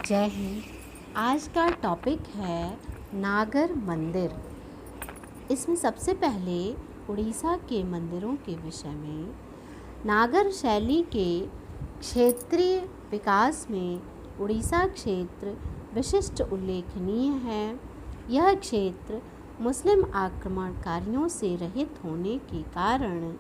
जय हिंद। आज का टॉपिक है नागर मंदिर। इसमें सबसे पहले उड़ीसा के मंदिरों के विषय में। नागर शैली के क्षेत्रीय विकास में उड़ीसा क्षेत्र विशिष्ट उल्लेखनीय है। यह क्षेत्र मुस्लिम आक्रमणकारियों से रहित होने के कारण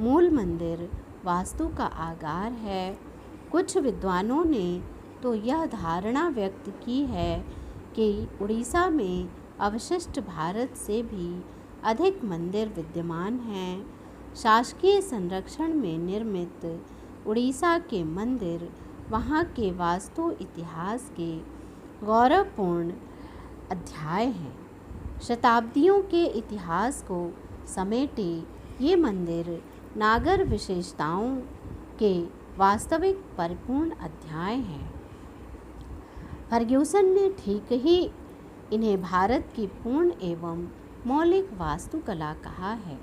मूल मंदिर वास्तु का आगार है। कुछ विद्वानों ने तो यह धारणा व्यक्त की है कि उड़ीसा में अवशिष्ट भारत से भी अधिक मंदिर विद्यमान हैं। शासकीय संरक्षण में निर्मित उड़ीसा के मंदिर वहाँ के वास्तु इतिहास के गौरवपूर्ण अध्याय हैं। शताब्दियों के इतिहास को समेटे ये मंदिर नागर विशेषताओं के वास्तविक परिपूर्ण अध्याय हैं। फर्ग्यूसन ने ठीक ही इन्हें भारत की पूर्ण एवं मौलिक वास्तुकला कहा है।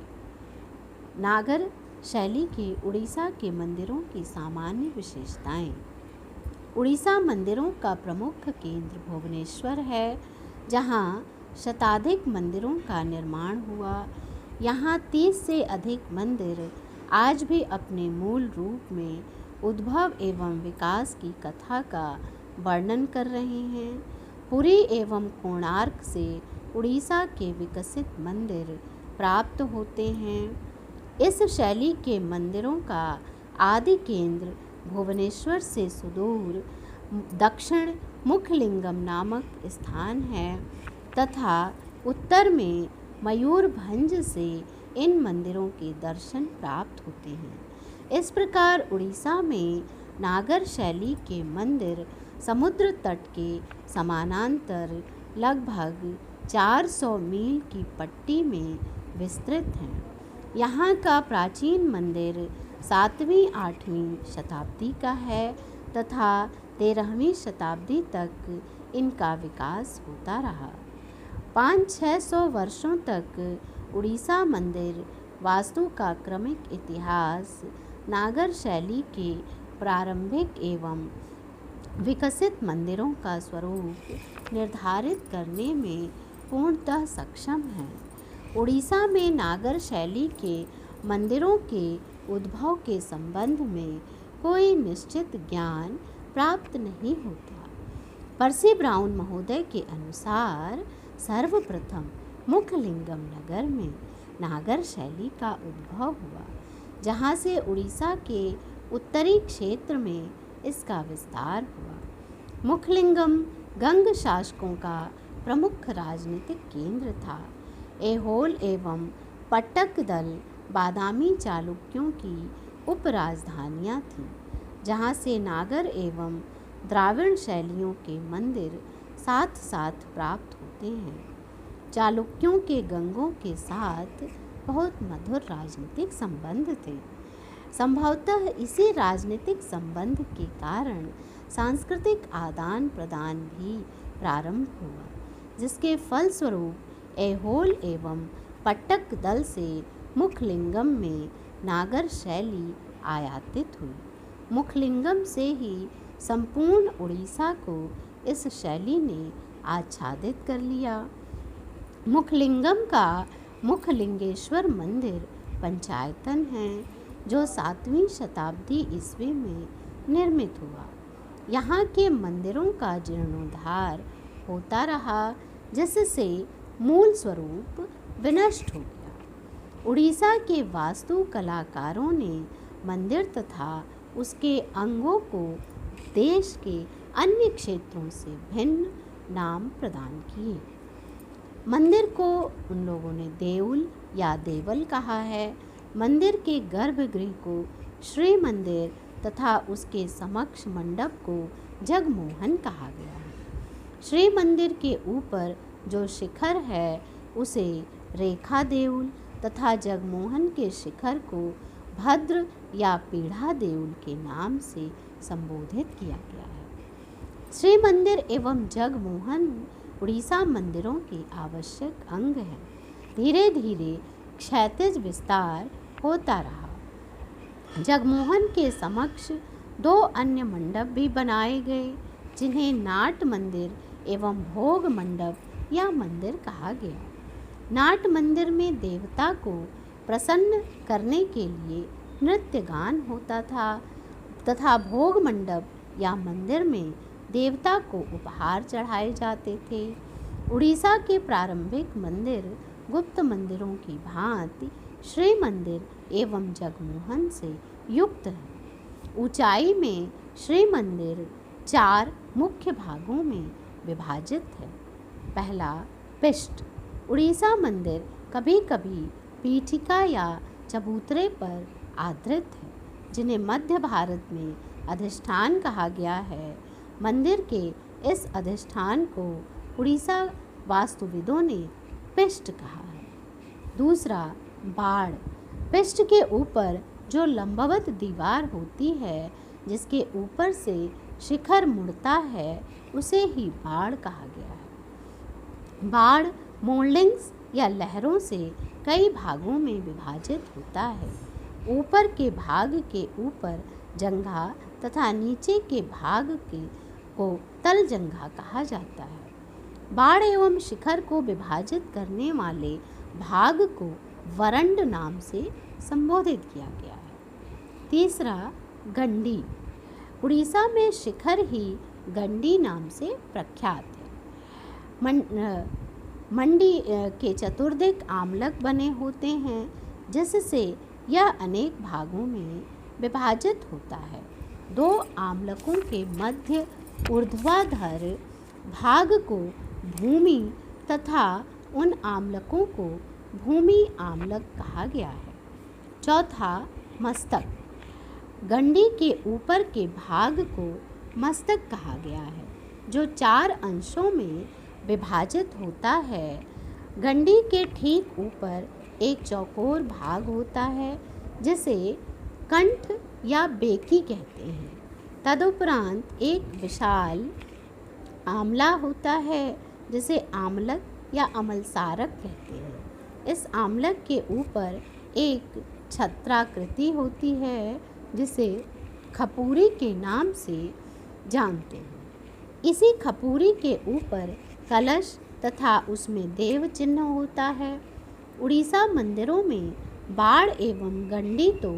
नागर शैली के उड़ीसा के मंदिरों की सामान्य विशेषताएं। उड़ीसा मंदिरों का प्रमुख केंद्र भुवनेश्वर है, जहां शताधिक मंदिरों का निर्माण हुआ। यहाँ 30 से अधिक मंदिर आज भी अपने मूल रूप में उद्भव एवं विकास की कथा का वर्णन कर रहे हैं। पुरी एवं कोणार्क से उड़ीसा के विकसित मंदिर प्राप्त होते हैं। इस शैली के मंदिरों का आदि केंद्र भुवनेश्वर से सुदूर दक्षिण मुखलिंगम नामक स्थान है तथा उत्तर में मयूरभंज से इन मंदिरों के दर्शन प्राप्त होते हैं। इस प्रकार उड़ीसा में नागर शैली के मंदिर समुद्र तट के समानांतर लगभग 400 मील की पट्टी में विस्तृत हैं। यहाँ का प्राचीन मंदिर 7वीं-8वीं शताब्दी का है तथा 13वीं शताब्दी तक इनका विकास होता रहा। 500-600 वर्षों तक उड़ीसा मंदिर वास्तु का क्रमिक इतिहास नागर शैली के प्रारंभिक एवं विकसित मंदिरों का स्वरूप निर्धारित करने में पूर्णतः सक्षम है। उड़ीसा में नागर शैली के मंदिरों के उद्भव के संबंध में कोई निश्चित ज्ञान प्राप्त नहीं होता। पर्सी ब्राउन महोदय के अनुसार सर्वप्रथम मुखलिंगम नगर में नागर शैली का उद्भव हुआ, जहाँ से उड़ीसा के उत्तरी क्षेत्र में इसका विस्तार हुआ। मुखलिंगम गंग शासकों का प्रमुख राजनीतिक केंद्र था। ऐहोल एवं पट्टक दल बादामी चालुक्यों की उपराजधानियाँ थीं, जहाँ से नागर एवं द्राविड़ शैलियों के मंदिर साथ साथ प्राप्त होते हैं। चालुक्यों के गंगों के साथ बहुत मधुर राजनीतिक संबंध थे। संभवतः इसी राजनीतिक संबंध के कारण सांस्कृतिक आदान प्रदान भी प्रारंभ हुआ, जिसके फलस्वरूप ऐहोल एवं पट्टक दल से मुखलिंगम में नागर शैली आयातित हुई। मुखलिंगम से ही संपूर्ण उड़ीसा को इस शैली ने आच्छादित कर लिया। मुखलिंगम का मुखलिंगेश्वर मंदिर पंचायतन है, जो 7वीं शताब्दी ईस्वी में निर्मित हुआ। यहाँ के मंदिरों का जीर्णोद्धार होता रहा, जिससे मूल स्वरूप विनष्ट हो गया। उड़ीसा के वास्तु कलाकारों ने मंदिर तथा उसके अंगों को देश के अन्य क्षेत्रों से भिन्न नाम प्रदान किए। मंदिर को उन लोगों ने देउल या देवल कहा है। मंदिर के गर्भगृह को श्री मंदिर तथा उसके समक्ष मंडप को जगमोहन कहा गया है। श्री मंदिर के ऊपर जो शिखर है उसे रेखा देउल तथा जगमोहन के शिखर को भद्र या पीढ़ा देउल के नाम से संबोधित किया गया है। श्री मंदिर एवं जगमोहन उड़ीसा मंदिरों के आवश्यक अंग हैं। धीरे धीरे क्षैतिज विस्तार होता रहा। जगमोहन के समक्ष 2 अन्य मंडप भी बनाए गए। जिन्हें नाट मंदिर एवं भोग मंडप या मंदिर कहा गया। नाट मंदिर में देवता को प्रसन्न करने के लिए नृत्य गान होता था तथा भोग मंडप या मंदिर में देवता को उपहार चढ़ाए जाते थे। उड़ीसा के प्रारंभिक मंदिर गुप्त मंदिरों की भांति श्री मंदिर एवं जगमोहन से युक्त है। ऊंचाई में श्री मंदिर 4 मुख्य भागों में विभाजित है। पहला, पिष्ट। उड़ीसा मंदिर कभी कभी पीठिका या चबूतरे पर आधारित है, जिन्हें मध्य भारत में अधिष्ठान कहा गया है। मंदिर के इस अधिष्ठान को उड़ीसा वास्तुविदों ने पिष्ट कहा है। दूसरा, बाड़। पिष्ट के ऊपर जो लंबवत दीवार होती है, जिसके ऊपर से शिखर मुड़ता है, उसे ही बाड़ कहा गया है। बाड़ मोल्डिंग्स या लहरों से कई भागों में विभाजित होता है। ऊपर के भाग के ऊपर जंघा तथा नीचे के भाग को तल जंघा कहा जाता है। बाड़ एवं शिखर को विभाजित करने वाले भाग को वरंड नाम से संबोधित किया गया है। तीसरा, गंडी। उड़ीसा में शिखर ही गंडी नाम से प्रख्यात है। मंडी के चतुर्दिक आमलक बने होते हैं, जिससे यह अनेक भागों में विभाजित होता है। 2 आमलकों के मध्य ऊर्ध्वाधर भाग को भूमि तथा उन आमलकों को भूमि आमलक कहा गया है। चौथा, मस्तक। गंडी के ऊपर के भाग को मस्तक कहा गया है, जो 4 अंशों में विभाजित होता है। गंडी के ठीक ऊपर एक चौकोर भाग होता है, जिसे कंठ या बेकी कहते हैं। तदुपरांत एक विशाल आमला होता है, जिसे आमलक या अमलसारक कहते हैं। इस आमलक के ऊपर एक छत्राकृति होती है, जिसे खपूरी के नाम से जानते हैं। इसी खपूरी के ऊपर कलश तथा उसमें देव चिन्ह होता है। उड़ीसा मंदिरों में बाड़ एवं गंडी तो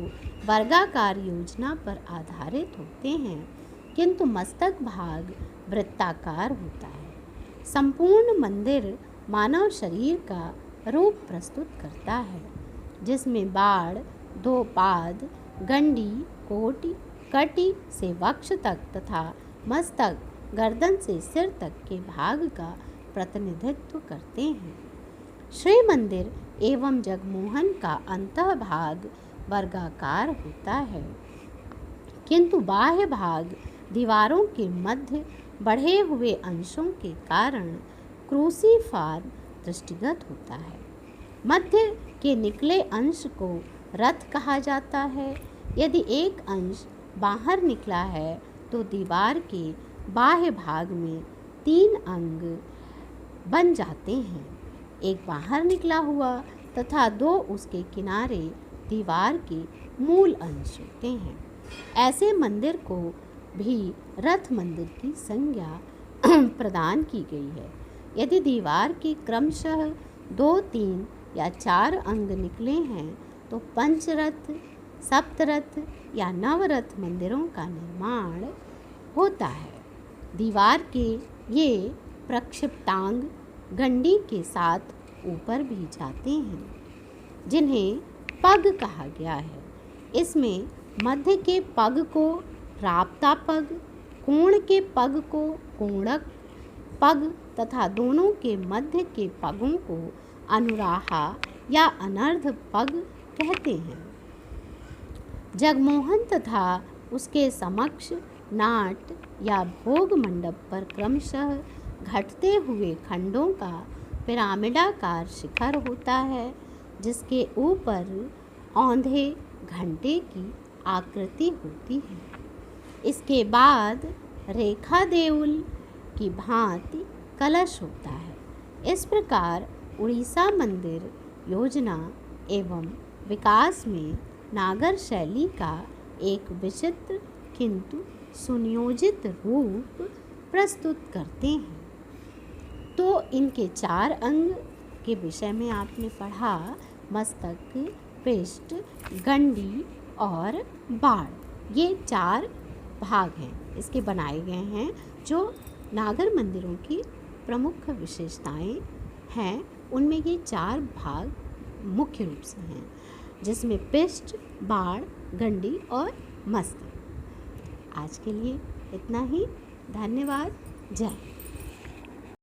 वर्गाकार योजना पर आधारित होते हैं, किंतु मस्तक भाग वृत्ताकार होता है। संपूर्ण मंदिर मानव शरीर का रूप प्रस्तुत करता है, जिसमें बाड़ 2 पाद, गंडी कोटि कटी से वक्ष तक तथा मस्तक गर्दन से सिर तक के भाग का प्रतिनिधित्व करते हैं। श्री मंदिर एवं जगमोहन का अंतः भाग वर्गाकार होता है, किंतु बाह्य भाग दीवारों के मध्य बढ़े हुए अंशों के कारण क्रूसीफार्म दृष्टिगत होता है। मध्य के निकले अंश को रथ कहा जाता है। यदि एक अंश बाहर निकला है तो दीवार के बाह्य भाग में 3 अंग बन जाते हैं। एक बाहर निकला हुआ तथा 2 उसके किनारे दीवार के मूल अंश होते हैं। ऐसे मंदिर को भी रथ मंदिर की संज्ञा प्रदान की गई है। यदि दीवार के क्रमशः 2, 3 या 4 अंग निकले हैं तो पंचरथ, सप्तरथ या नवरथ मंदिरों का निर्माण होता है। दीवार के ये प्रक्षिप्तांग गंडी के साथ ऊपर भी जाते हैं, जिन्हें पग कहा गया है। इसमें मध्य के पग को राप्ता पग, कोण के पग को कोणक पग तथा दोनों के मध्य के पगों को अनुराहा या अनर्ध पग कहते हैं। जगमोहन तथा उसके समक्ष नाट या भोग मंडप पर क्रमशः घटते हुए खंडों का पिरामिडाकार शिखर होता है, जिसके ऊपर औंधे घंटे की आकृति होती है। इसके बाद रेखा देउल की भांति कलश होता है। इस प्रकार उड़ीसा मंदिर योजना एवं विकास में नागर शैली का एक विचित्र किंतु सुनियोजित रूप प्रस्तुत करते हैं। तो इनके 4 अंग के विषय में आपने पढ़ा, मस्तक, पृष्ठ, गंडी और बाण। ये 4 भाग हैं इसके बनाए गए हैं, जो नागर मंदिरों की प्रमुख विशेषताएं हैं। उनमें ये 4 भाग मुख्य रूप से हैं, जिसमें पृष्ठ, बाण, गंडी और मस्तक। आज के लिए इतना ही। धन्यवाद। जय हिंद।